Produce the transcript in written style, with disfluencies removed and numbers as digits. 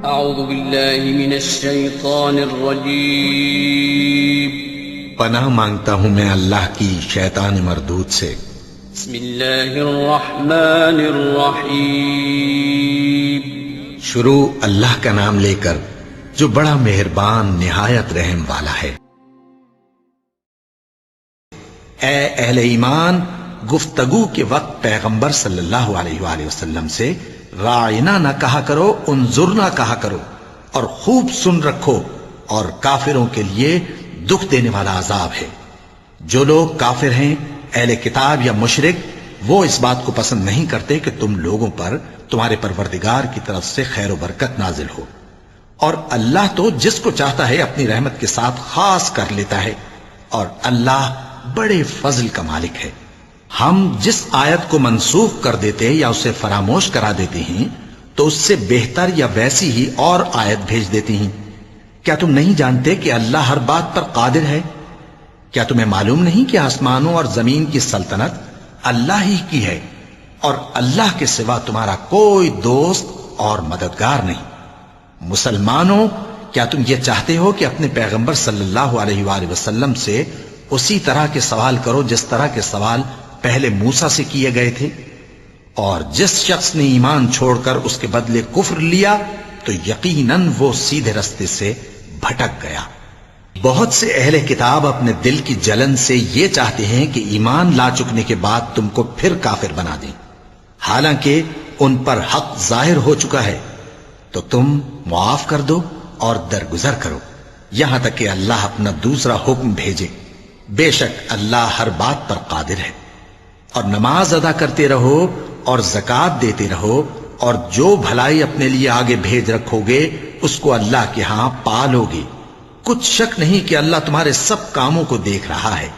اعوذ باللہ من الشیطان الرجیم پناہ مانگتا ہوں میں اللہ کی شیطان مردود سے۔ بسم اللہ الرحمن الرحیم شروع اللہ کا نام لے کر جو بڑا مہربان نہایت رحم والا ہے۔ اے اہل ایمان، گفتگو کے وقت پیغمبر صلی اللہ علیہ وآلہ وسلم سے راعنا نہ کہا کرو، انظرنا کہا کرو، اور خوب سن رکھو، اور کافروں کے لیے دکھ دینے والا عذاب ہے۔ جو لوگ کافر ہیں، اہل کتاب یا مشرک، وہ اس بات کو پسند نہیں کرتے کہ تم لوگوں پر تمہارے پروردگار کی طرف سے خیر و برکت نازل ہو، اور اللہ تو جس کو چاہتا ہے اپنی رحمت کے ساتھ خاص کر لیتا ہے، اور اللہ بڑے فضل کا مالک ہے۔ ہم جس آیت کو منسوخ کر دیتے یا اسے فراموش کرا دیتے ہیں تو اس سے بہتر یا ویسی ہی اور آیت بھیج دیتی ہیں۔ کیا تم نہیں جانتے کہ اللہ ہر بات پر قادر ہے؟ کیا تمہیں معلوم نہیں کہ آسمانوں اور زمین کی سلطنت اللہ ہی کی ہے، اور اللہ کے سوا تمہارا کوئی دوست اور مددگار نہیں؟ مسلمانوں، کیا تم یہ چاہتے ہو کہ اپنے پیغمبر صلی اللہ علیہ وآلہ وسلم سے اسی طرح کے سوال کرو جس طرح کے سوال پہلے موسیٰ سے کیے گئے تھے؟ اور جس شخص نے ایمان چھوڑ کر اس کے بدلے کفر لیا تو یقیناً وہ سیدھے رستے سے بھٹک گیا۔ بہت سے اہل کتاب اپنے دل کی جلن سے یہ چاہتے ہیں کہ ایمان لا چکنے کے بعد تم کو پھر کافر بنا دیں، حالانکہ ان پر حق ظاہر ہو چکا ہے، تو تم معاف کر دو اور درگزر کرو یہاں تک کہ اللہ اپنا دوسرا حکم بھیجے۔ بے شک اللہ ہر بات پر قادر ہے۔ اور نماز ادا کرتے رہو اور زکوٰۃ دیتے رہو، اور جو بھلائی اپنے لیے آگے بھیج رکھو گے اس کو اللہ کے ہاں پا لو گے۔ کچھ شک نہیں کہ اللہ تمہارے سب کاموں کو دیکھ رہا ہے۔